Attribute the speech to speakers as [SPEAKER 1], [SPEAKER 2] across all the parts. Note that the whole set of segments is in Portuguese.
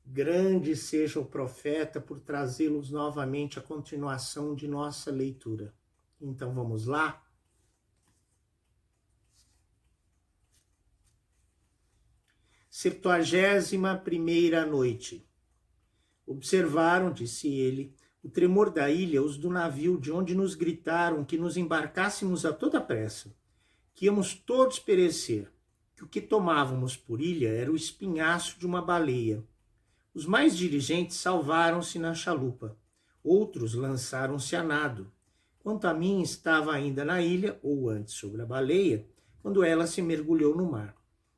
[SPEAKER 1] Grande seja o profeta por trazê-los novamente à continuação de nossa leitura. Então vamos lá? Septuagésima primeira noite. Observaram, disse ele, o tremor da ilha, os do navio, de onde nos gritaram que nos embarcássemos a toda pressa, que íamos todos perecer, que o que tomávamos por ilha era o espinhaço de uma baleia. Os mais diligentes salvaram-se na chalupa, outros lançaram-se a nado. Quanto a mim, estava ainda na ilha, ou antes sobre a baleia, quando ela se mergulhou no mar.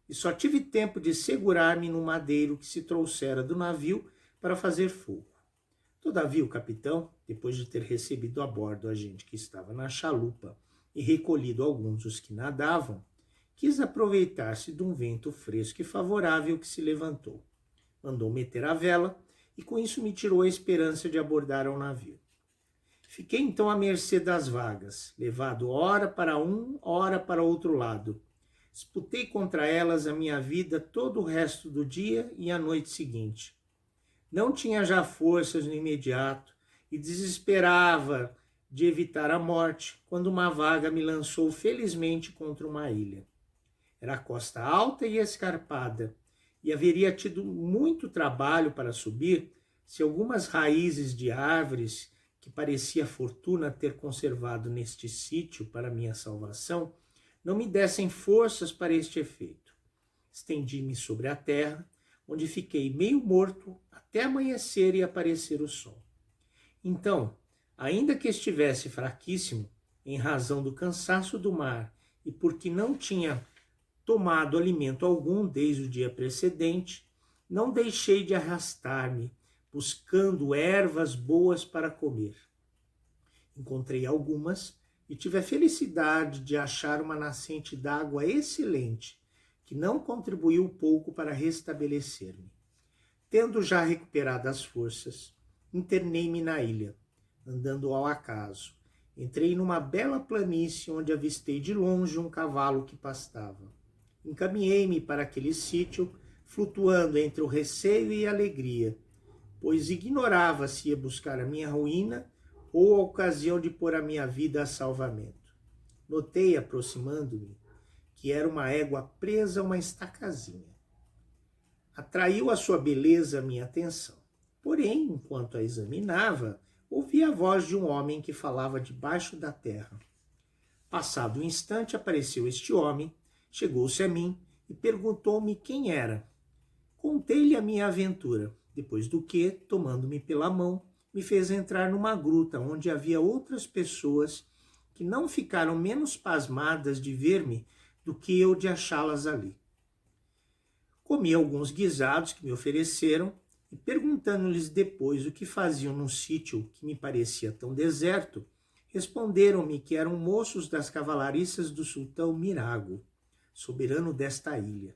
[SPEAKER 1] E só tive tempo de segurar-me no madeiro que se trouxera do navio para fazer fogo. Todavia o capitão, depois de ter recebido a bordo a gente que estava na chalupa e recolhido alguns dos que nadavam, quis aproveitar-se de um vento fresco e favorável que se levantou. Mandou meter a vela e com isso me tirou a esperança de abordar ao navio. Fiquei então à mercê das vagas, levado ora para um, ora para outro lado. Disputei contra elas a minha vida todo o resto do dia e a noite seguinte. Não tinha já forças no imediato e desesperava de evitar a morte quando uma vaga me lançou felizmente contra uma ilha. Era a costa alta e escarpada, e haveria tido muito trabalho para subir se algumas raízes de árvores que parecia fortuna ter conservado neste sítio para minha salvação não me dessem forças para este efeito. Estendi-me sobre a terra, onde fiquei meio morto até amanhecer e aparecer o sol. Então, ainda que estivesse fraquíssimo, em razão do cansaço do mar e porque não tinha tomado alimento algum desde o dia precedente, não deixei de arrastar-me, buscando ervas boas para comer. Encontrei algumas e tive a felicidade de achar uma nascente d'água excelente, que não contribuiu pouco para restabelecer-me. Tendo já recuperado as forças, internei-me na ilha, andando ao acaso. Entrei numa bela planície onde avistei de longe um cavalo que pastava. Encaminhei-me para aquele sítio, flutuando entre o receio e a alegria, pois ignorava se ia buscar a minha ruína ou a ocasião de pôr a minha vida a salvamento. Notei, aproximando-me, que era uma égua presa a uma estacazinha. Atraiu a sua beleza a minha atenção. Porém, enquanto a examinava, ouvi a voz de um homem que falava debaixo da terra. Passado um instante, apareceu este homem, chegou-se a mim e perguntou-me quem era. Contei-lhe a minha aventura, depois do que, tomando-me pela mão, me fez entrar numa gruta onde havia outras pessoas que não ficaram menos pasmadas de ver-me do que eu de achá-las ali. Comi alguns guisados que me ofereceram e, perguntando-lhes depois o que faziam num sítio que me parecia tão deserto, responderam-me que eram moços das cavalariças do sultão Mirago, soberano desta ilha,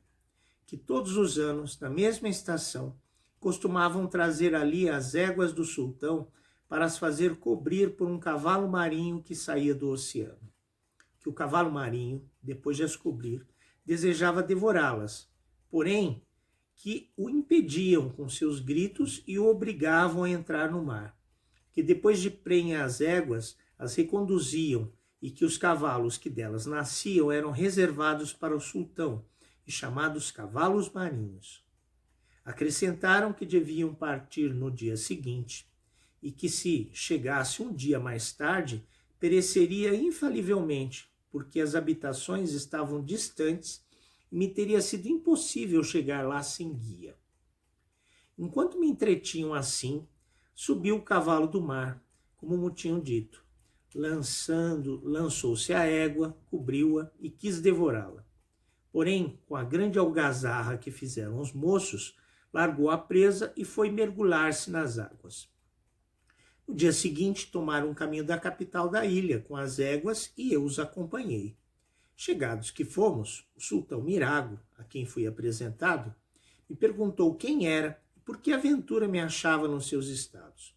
[SPEAKER 1] que todos os anos, na mesma estação, costumavam trazer ali as éguas do sultão para as fazer cobrir por um cavalo marinho que saía do oceano. Que o cavalo marinho, depois de as cobrir, desejava devorá-las, porém que o impediam com seus gritos e o obrigavam a entrar no mar, que depois de prenha as éguas, as reconduziam e que os cavalos que delas nasciam eram reservados para o sultão e chamados cavalos marinhos. Acrescentaram que deviam partir no dia seguinte e que se chegasse um dia mais tarde, pereceria infalivelmente, porque as habitações estavam distantes e me teria sido impossível chegar lá sem guia. Enquanto me entretinham assim, subiu o cavalo do mar, como me tinham dito. Lançou-se a égua, cobriu-a e quis devorá-la. Porém, com a grande algazarra que fizeram os moços, largou a presa e foi mergulhar-se nas águas. No dia seguinte, tomaram o caminho da capital da ilha, com as éguas, e eu os acompanhei. Chegados que fomos, o sultão Mirago, a quem fui apresentado, me perguntou quem era e por que aventura me achava nos seus estados.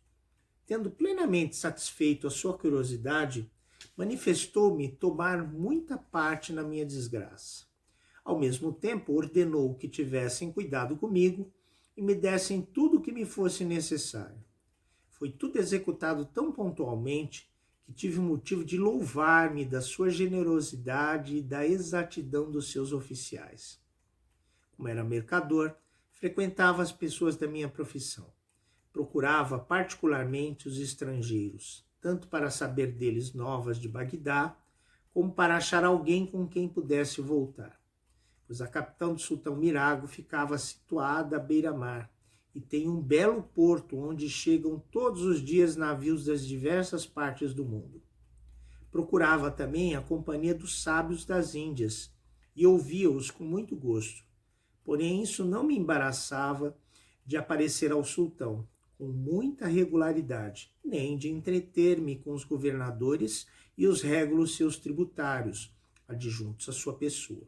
[SPEAKER 1] Tendo plenamente satisfeito a sua curiosidade, manifestou-me tomar muita parte na minha desgraça. Ao mesmo tempo, ordenou que tivessem cuidado comigo, e me dessem tudo o que me fosse necessário. Foi tudo executado tão pontualmente que tive motivo de louvar-me da sua generosidade e da exatidão dos seus oficiais. Como era mercador, frequentava as pessoas da minha profissão. Procurava particularmente os estrangeiros, tanto para saber deles novas de Bagdá, como para achar alguém com quem pudesse voltar. Pois a capitã do Sultão Mirago ficava situada à beira-mar e tem um belo porto onde chegam todos os dias navios das diversas partes do mundo. Procurava também a companhia dos sábios das Índias e ouvia-os com muito gosto. Porém, isso não me embaraçava de aparecer ao sultão com muita regularidade, nem de entreter-me com os governadores e os régulos seus tributários, adjuntos à sua pessoa.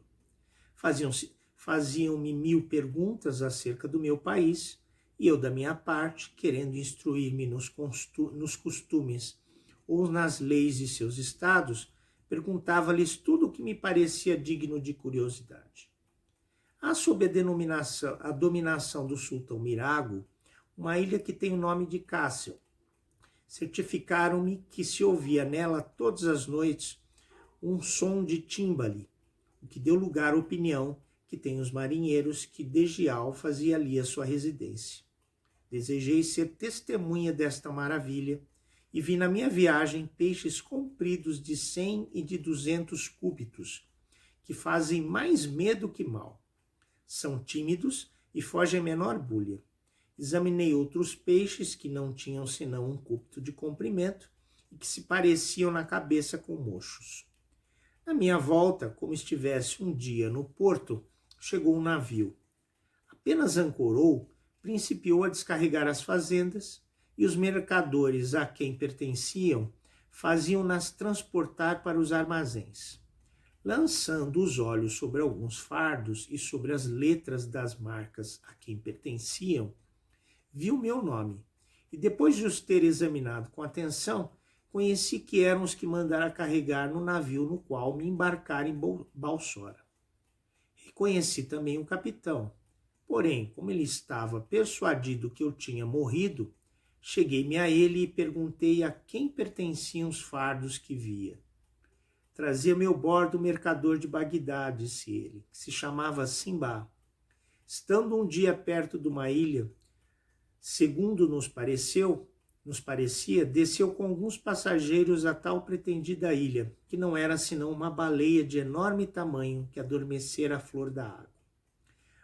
[SPEAKER 1] Faziam-me 1000 perguntas acerca do meu país, e eu, da minha parte, querendo instruir-me nos costumes ou nas leis de seus estados, perguntava-lhes tudo o que me parecia digno de curiosidade. Há sob a dominação do sultão Mirago uma ilha que tem o nome de Cássio. Certificaram-me que se ouvia nela todas as noites um som de tímbale, o que deu lugar à opinião que têm os marinheiros que Degial fazia ali a sua residência. Desejei ser testemunha desta maravilha e vi na minha viagem peixes compridos de 100 e de 200 cúbitos, que fazem mais medo que mal. São tímidos e fogem a menor bulha. Examinei outros peixes que não tinham senão um cúbito de comprimento e que se pareciam na cabeça com mochos. Na minha volta, como estivesse um dia no porto, chegou um navio. Apenas ancorou, principiou a descarregar as fazendas e os mercadores a quem pertenciam faziam-nas transportar para os armazéns. Lançando os olhos sobre alguns fardos e sobre as letras das marcas a quem pertenciam, vi o meu nome, e depois de os ter examinado com atenção, conheci que eram os que mandara carregar no navio no qual me embarcara em Balsora. Reconheci também o capitão, porém, como ele estava persuadido que eu tinha morrido, cheguei-me a ele e perguntei a quem pertenciam os fardos que via. Trazia meu bordo o mercador de Bagdá, disse ele, que se chamava Simbá. Estando um dia perto de uma ilha, segundo nos parecia, desceu com alguns passageiros a tal pretendida ilha, que não era senão uma baleia de enorme tamanho que adormecera à flor da água.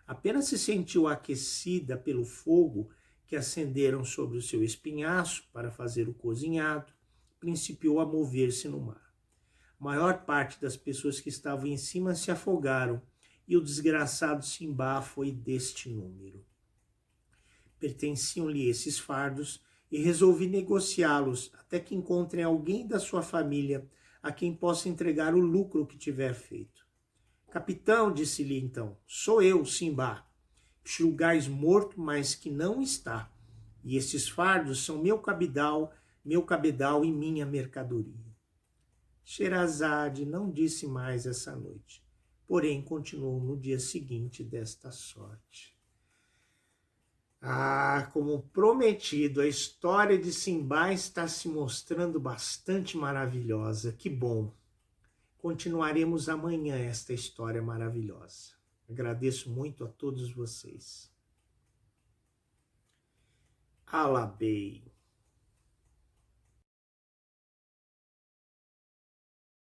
[SPEAKER 1] Apenas se sentiu aquecida pelo fogo que acenderam sobre o seu espinhaço para fazer o cozinhado, principiou a mover-se no mar. A maior parte das pessoas que estavam em cima se afogaram, e o desgraçado Simbá foi deste número. Pertenciam-lhe esses fardos e resolvi negociá-los até que encontrem alguém da sua família a quem possa entregar o lucro que tiver feito. Capitão, disse-lhe então, sou eu, Simbá, que julgais morto, mas que não está, e estes fardos são meu cabedal e minha mercadoria. Sherazade não disse mais essa noite, porém continuou no dia seguinte desta sorte. Como prometido, a história de Simbá está se mostrando bastante maravilhosa. Que bom! Continuaremos amanhã esta história maravilhosa. Agradeço muito a todos vocês. Alabei.